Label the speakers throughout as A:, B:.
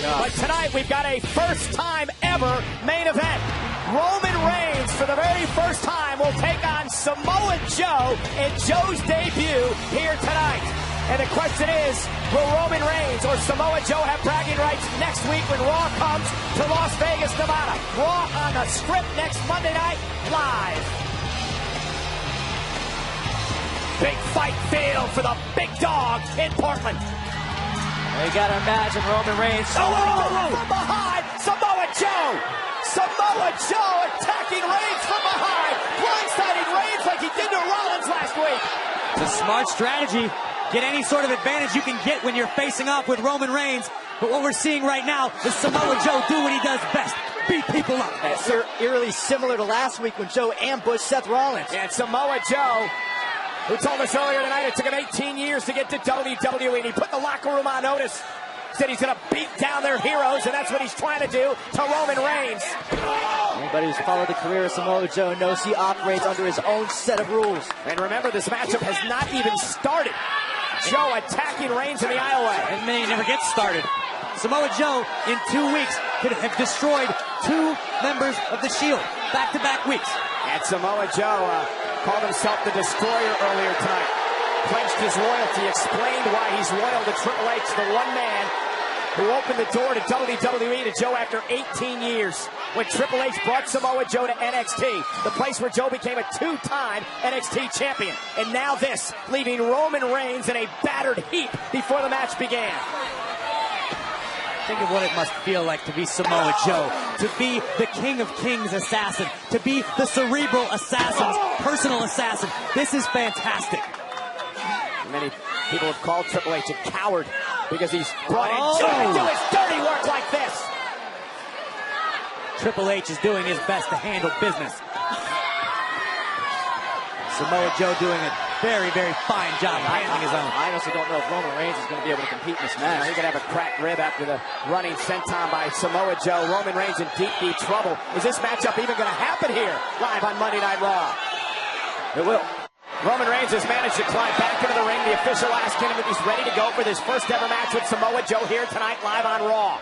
A: But tonight we've got a first time ever main event. Roman Reigns, for the very first time, will take on Samoa Joe in Joe's debut here tonight. And the question is, will Roman Reigns or Samoa Joe have bragging rights next week when Raw comes to Las Vegas, Nevada? Raw on the Strip next Monday night, live. Big fight field for the big dog in Portland.
B: You gotta imagine Roman Reigns.
A: From behind, Samoa Joe. Samoa Joe attacking Reigns from behind, blindsiding Reigns like he did to Rollins last week.
B: It's a smart strategy. Get any sort of advantage you can get when you're facing off with Roman Reigns. But what we're seeing right now is Samoa Joe do what he does best. Beat people up.
C: It's eerily similar to last week when Joe ambushed Seth Rollins.
A: And Samoa Joe, who told us earlier tonight it took him 18 years to get to WWE, and he put the locker room on notice. Said he's going to beat down their heroes, and that's what he's trying to do to Roman Reigns.
C: Anybody who's followed the career of Samoa Joe knows he operates under his own set of rules.
A: And remember, this matchup has not even started. Joe attacking Reigns in the aisleway.
B: And may never get started. Samoa Joe, in 2 weeks, could have destroyed 2 members of the Shield. Back-to-back weeks.
A: And Samoa Joe called himself the Destroyer earlier tonight. Pledged his loyalty, explained why he's loyal to Triple H, the one man who opened the door to WWE to Joe after 18 years. When Triple H brought Samoa Joe to NXT, the place where Joe became a 2-time NXT champion. And now this, leaving Roman Reigns in a battered heap before the match began.
B: Think of what it must feel like to be Samoa Joe, to be the King of Kings assassin, to be the Cerebral Assassin's personal assassin. This is fantastic.
A: Many people have called Triple H a coward because he's brought in Joe to do his dirty work like this.
B: Triple H is doing his best to handle business. Samoa Joe doing a very, very fine job handling his own.
C: I honestly don't know if Roman Reigns is going to be able to compete in this match.
A: He's going to have a cracked rib after the running senton by Samoa Joe. Roman Reigns in deep, deep trouble. Is this matchup even going to happen here live on Monday Night Raw?
C: It will.
A: Roman Reigns has managed to climb back into the ring. The official asking him if he's ready to go for this first ever match with Samoa Joe here tonight live on Raw.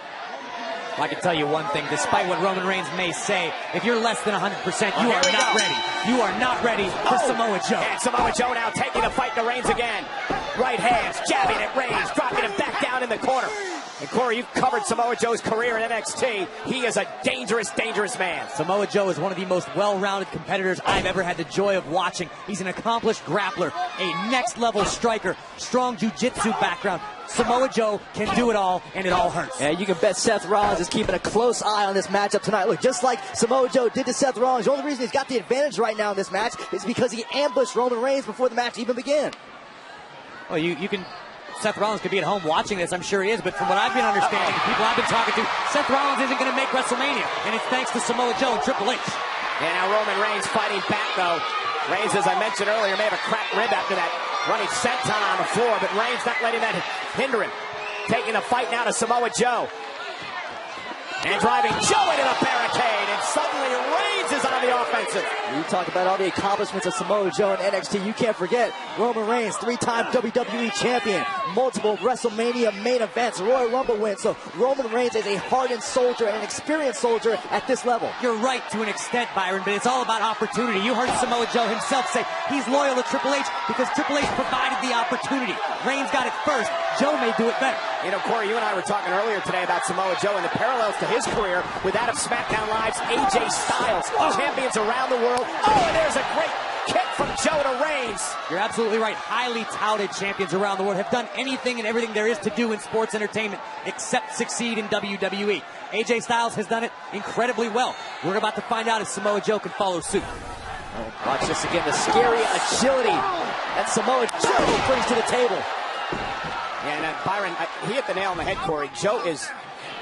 B: I can tell you one thing, despite what Roman Reigns may say, if you're less than 100%, you are not ready. You are not ready for Samoa Joe.
A: And Samoa Joe now taking the fight to Reigns again. Right hands, jabbing at Reigns, dropping him back down in the corner. And Corey, you've covered Samoa Joe's career in NXT. He is a dangerous, dangerous man.
B: Samoa Joe is one of the most well-rounded competitors I've ever had the joy of watching. He's an accomplished grappler, a next-level striker, strong jiu-jitsu background. Samoa Joe can do it all, and it all hurts.
C: Yeah, you can bet Seth Rollins is keeping a close eye on this matchup tonight. Look, just like Samoa Joe did to Seth Rollins, the only reason he's got the advantage right now in this match is because he ambushed Roman Reigns before the match even began.
B: Well, you can... Seth Rollins could be at home watching this, I'm sure he is, but from what I've been understanding, people I've been talking to, Seth Rollins isn't going to make WrestleMania, and it's thanks to Samoa Joe and Triple H.
A: And now Roman Reigns fighting back, though. Reigns, as I mentioned earlier, may have a cracked rib after that running senton on the floor, but Reigns not letting that hinder him. Taking the fight now to Samoa Joe. And driving Joe into the barricade, and suddenly Reigns is on the offensive.
C: You talk about all the accomplishments of Samoa Joe in NXT. You can't forget Roman Reigns, 3-time WWE champion, multiple WrestleMania main events, Royal Rumble wins. So Roman Reigns is a hardened soldier and an experienced soldier at this level.
B: You're right to an extent, Byron, but it's all about opportunity. You heard Samoa Joe himself say he's loyal to Triple H because Triple H provided the opportunity. Reigns got it first. Joe may do it better.
A: You know, Corey, you and I were talking earlier today about Samoa Joe and the parallels to his career with that of SmackDown Live's AJ Styles. Champions around the world. Oh, and there's a great kick from Joe to Reigns.
B: You're absolutely right. Highly touted champions around the world have done anything and everything there is to do in sports entertainment except succeed in WWE. AJ Styles has done it incredibly well. We're about to find out if Samoa Joe can follow suit.
C: Watch this again, the scary agility that Samoa Joe brings to the table.
A: And Byron, he hit the nail on the head, Corey. Joe is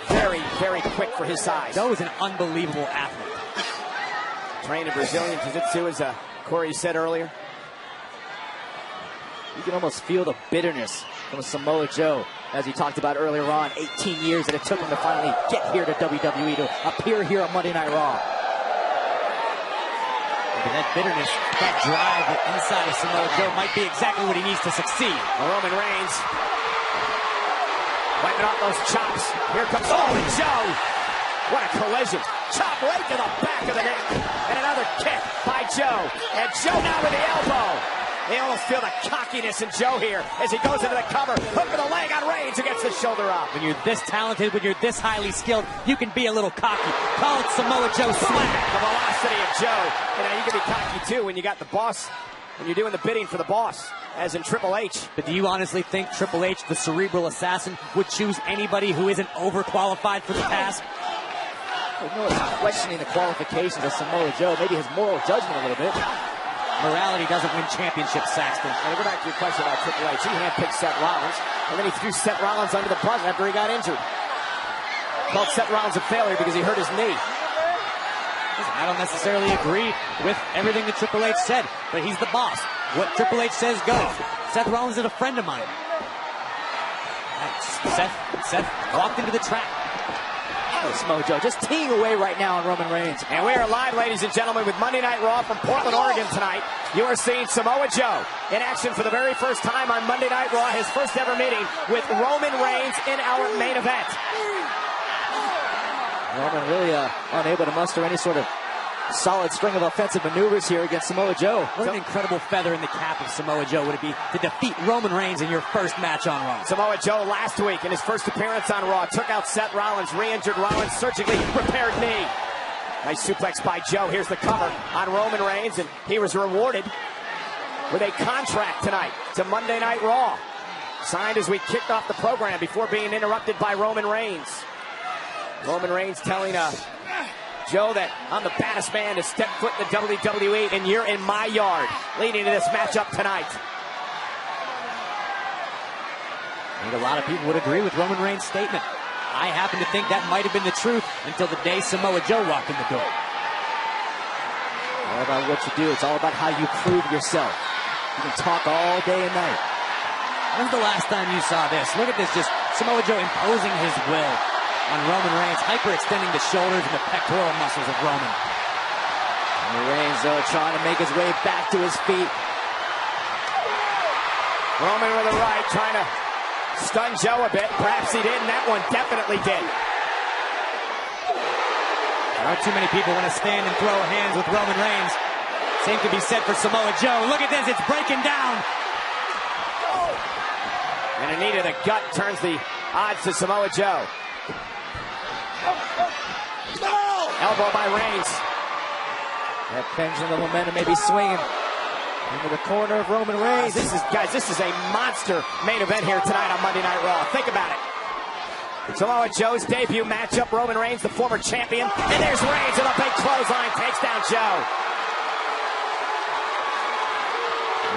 A: very, very quick for his size.
B: Joe is an unbelievable athlete.
A: Trained in Brazilian Jiu-Jitsu, as Corey said earlier.
C: You can almost feel the bitterness from Samoa Joe, as he talked about earlier on, 18 years that it took him to finally get here to WWE, to appear here on Monday Night Raw.
B: And that bitterness, that drive inside of Samoa Joe might be exactly what he needs to succeed.
A: Roman Reigns Wiping off those chops. Here comes Joe. What a collision. Chop right to the back of the neck. And another kick by Joe. And Joe now with the elbow. They almost feel the cockiness in Joe here as he goes into the cover. Hook of the leg on Reigns who gets the shoulder up.
B: When you're this talented, when you're this highly skilled, you can be a little cocky. Call it Samoa Joe swag.
A: The velocity of Joe. And now you can be cocky too when you got the boss, when you're doing the bidding for the boss, as in Triple H.
B: But do you honestly think Triple H, the cerebral assassin, would choose anybody who isn't overqualified for the task?
C: No one's questioning the qualifications of Samoa Joe. Maybe his moral judgment a little bit.
B: Morality doesn't win championships, Saxton.
A: And to go back to your question about Triple H, he handpicked Seth Rollins, and then he threw Seth Rollins under the bus after he got injured. Called Seth Rollins a failure because he hurt his knee.
B: I don't necessarily agree with everything that Triple H said, but he's the boss. What Triple H says goes. Seth Rollins is a friend of mine. Seth walked into the trap.
C: Samoa Joe just teeing away right now on Roman Reigns.
A: And we are live, ladies and gentlemen, with Monday Night Raw from Portland, Oregon tonight. You are seeing Samoa Joe in action for the very first time on Monday Night Raw, his first ever meeting with Roman Reigns in our main event.
C: Roman really unable to muster any sort of solid string of offensive maneuvers here against Samoa Joe.
B: What an incredible feather in the cap of Samoa Joe would it be to defeat Roman Reigns in your first match on Raw.
A: Samoa Joe last week in his first appearance on Raw took out Seth Rollins, re-injured Rollins, surgically repaired knee. Nice suplex by Joe. Here's the cover on Roman Reigns, and he was rewarded with a contract tonight to Monday Night Raw. Signed as we kicked off the program before being interrupted by Roman Reigns. Roman Reigns telling Joe that I'm the baddest man to step foot in the WWE, and you're in my yard, leading to this matchup tonight.
B: I think a lot of people would agree with Roman Reigns' statement. I happen to think that might have been the truth until the day Samoa Joe walked in the door.
C: All about what you do. It's all about how you prove yourself. You can talk all day and night.
B: When's the last time you saw this? Look at this, just Samoa Joe imposing his will on Roman Reigns, hyperextending the shoulders and the pectoral muscles of Roman.
C: Reigns, though, trying to make his way back to his feet.
A: Roman with a right, trying to stun Joe a bit. Perhaps he did, and that one definitely did.
B: Not too many people want to stand and throw hands with Roman Reigns. Same could be said for Samoa Joe. Look at this, it's breaking down.
A: And a knee to the gut turns the odds to Samoa Joe. Elbow by Reigns.
C: That pendulum of momentum may be swinging into the corner of Roman Reigns.
A: This is a monster main event here tonight on Monday Night Raw. Think about it. Samoa Joe's debut matchup. Roman Reigns, the former champion. And there's Reigns with a big clothesline. Takes down Joe.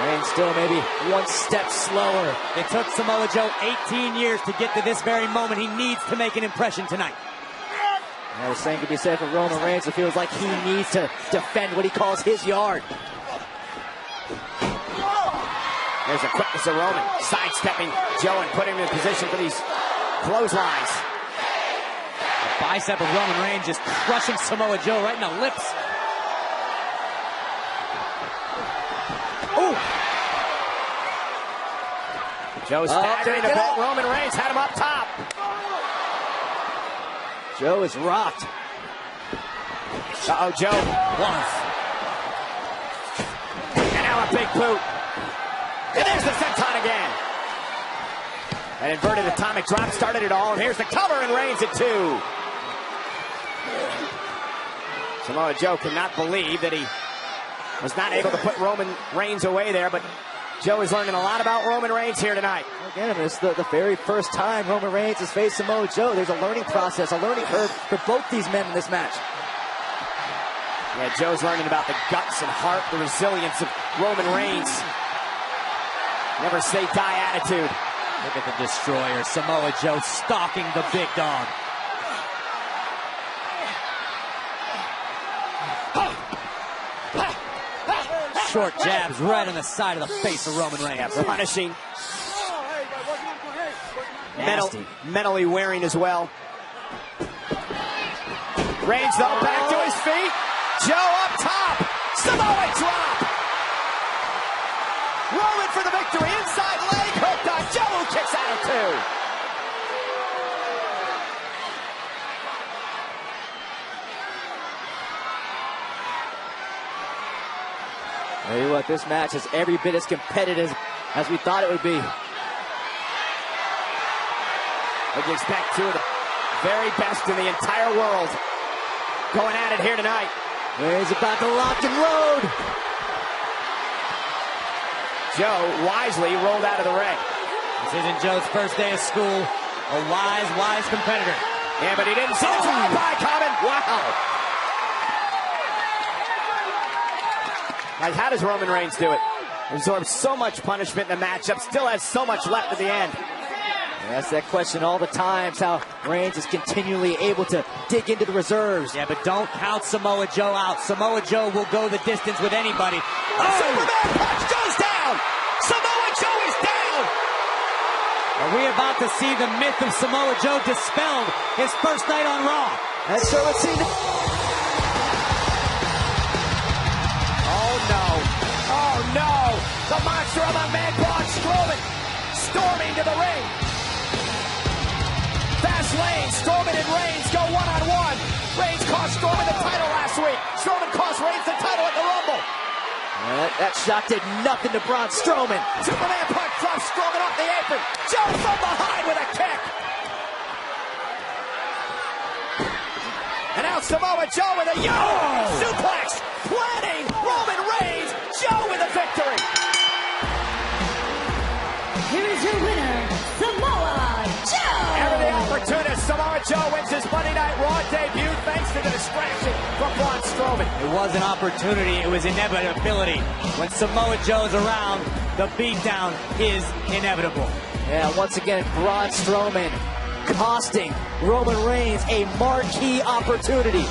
C: Reigns still maybe one step slower.
B: It took Samoa Joe 18 years to get to this very moment. He needs to make an impression tonight.
C: The same could be said for Roman Reigns. It feels like he needs to defend what he calls his yard.
A: There's a quickness of Roman sidestepping Joe and putting him in position for these clotheslines.
B: The bicep of Roman Reigns just crushing Samoa Joe right in the lips.
A: Ooh! Joe's staggering a bit. Roman Reigns had him up top.
C: Joe is rocked.
A: Uh-oh, Joe.
B: Once.
A: And now a big boot. And there's the senton again. An inverted atomic drop started it all. And here's the cover, and Reigns at 2. Samoa Joe cannot believe that he was not able to put Roman Reigns away there, but Joe is learning a lot about Roman Reigns here tonight.
C: Again, it's the very first time Roman Reigns has faced Samoa Joe. There's a learning process, a learning curve for both these men in this match.
A: Yeah, Joe's learning about the guts and heart, the resilience of Roman Reigns. Never say die attitude.
B: Look at the destroyer, Samoa Joe stalking the big dog. Short jabs right on the side of the face of Roman Reigns.
A: Yeah, punishing. Mentally wearing as well. Reigns, though, back to his feet. Joe up top. Samoa drop. Roman for the victory. Inside leg hooked on Joe, who kicks out of 2.
C: Tell you what, this match is every bit as competitive as we thought it would be.
A: What do you expect? Two of the very best in the entire world going at it here tonight.
C: Reigns about to lock and load.
A: Joe wisely rolled out of the ring.
B: This isn't Joe's first day of school. A wise competitor.
A: Yeah, but he didn't see the drive-by coming. Wow. Like, how does Roman Reigns do it? Absorbs so much punishment in the matchup, still has so much left at the end.
C: That's that question all the times, how Reigns is continually able to dig into the reserves.
B: Yeah, but don't count Samoa Joe out. Samoa Joe will go the distance with anybody.
A: Superman punch goes down! Samoa Joe is down!
B: Are we about to see the myth of Samoa Joe dispelled his first night on Raw?
C: And so it seemed to...
A: Oh no! Oh no! The monster among men, Braun Strowman, storming to the ring. Fast lane, Strowman and Reigns go one-on-one. Reigns cost Strowman the title last week. Strowman cost Reigns the title at the Rumble.
C: That shot did nothing to Braun Strowman.
A: Superman punch drops Strowman off the apron. Joe from behind with a kick. And now Samoa Joe with a suplex. Planning Roman Reigns. Joe with the victory.
D: Here is your winner, Samoa Joe.
A: Ever the opportunist, Samoa Joe wins his Monday Night Raw debut thanks to the distraction from Braun Strowman.
B: It was an opportunity, it was inevitability. When Samoa Joe's around, the beatdown is inevitable.
C: Yeah, once again, Braun Strowman costing Roman Reigns a marquee opportunity.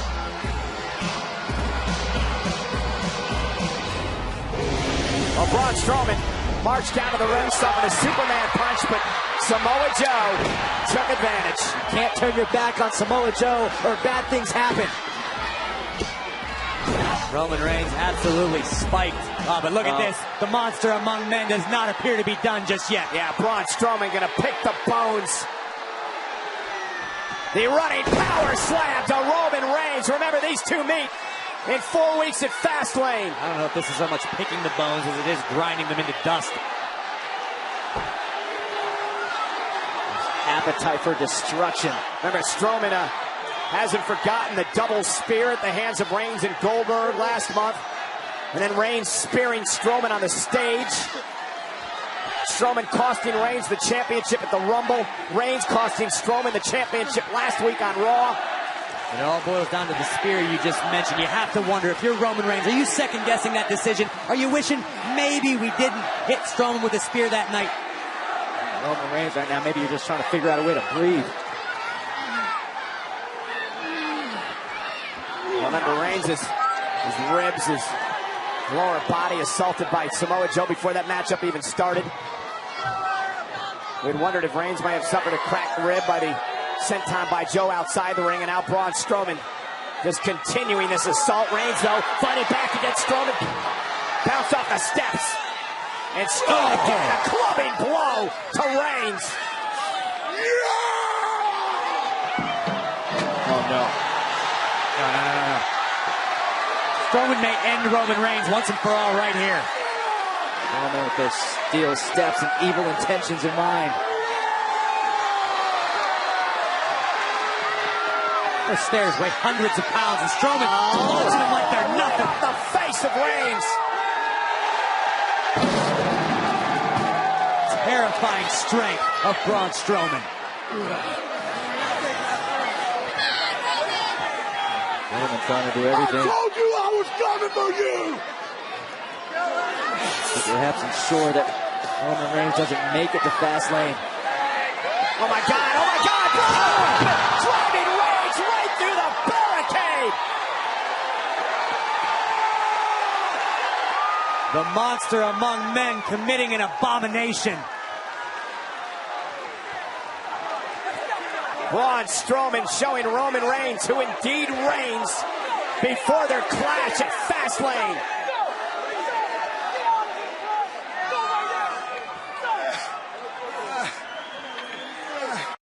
A: Well, Braun Strowman marched down to the ring, suffered a Superman punch, but Samoa Joe took advantage.
C: You can't turn your back on Samoa Joe or bad things happen.
B: Roman Reigns absolutely spiked. Oh, but look at this. The monster among men does not appear to be done just yet.
A: Yeah, Braun Strowman gonna pick the bones. The running power slam to Roman Reigns. Remember, these two meet in 4 weeks at Fastlane.
B: I don't know if this is so much picking the bones as it is grinding them into dust.
C: Appetite for destruction.
A: Remember, Strowman hasn't forgotten the double spear at the hands of Reigns and Goldberg last month. And then Reigns spearing Strowman on the stage. Strowman costing Reigns the championship at the Rumble. Reigns costing Strowman the championship last week on Raw.
B: It all boils down to the spear you just mentioned. You have to wonder, if you're Roman Reigns, are you second-guessing that decision? Are you wishing maybe we didn't hit Strowman with a spear that night?
C: Roman Reigns right now, maybe you're just trying to figure out a way to breathe.
A: Remember, Reigns' his ribs, his lower body assaulted by Samoa Joe before that matchup even started. We'd wondered if Reigns might have suffered a cracked rib by the senton by Joe outside the ring, and now Braun Strowman just continuing this assault. Reigns, though, fighting back against Strowman. Bounced off the steps. And Strowman getting a clubbing blow to Reigns.
C: Oh, no.
B: No. Strowman may end Roman Reigns once and for all right here.
C: Roman with those steel steps and evil intentions in mind.
B: Those stairs weigh hundreds of pounds, and Strowman launching them like they're nothing.
A: The face of Reigns.
B: Terrifying strength of Braun Strowman.
C: Roman trying to do everything.
A: I told you I was coming for you.
C: Perhaps ensure that Roman Reigns doesn't make it to Fastlane.
A: Oh my God! Oh my God! Braun driving Reigns right through the barricade.
B: The monster among men committing an abomination.
A: Braun Strowman showing Roman Reigns who indeed reigns before their clash at Fastlane.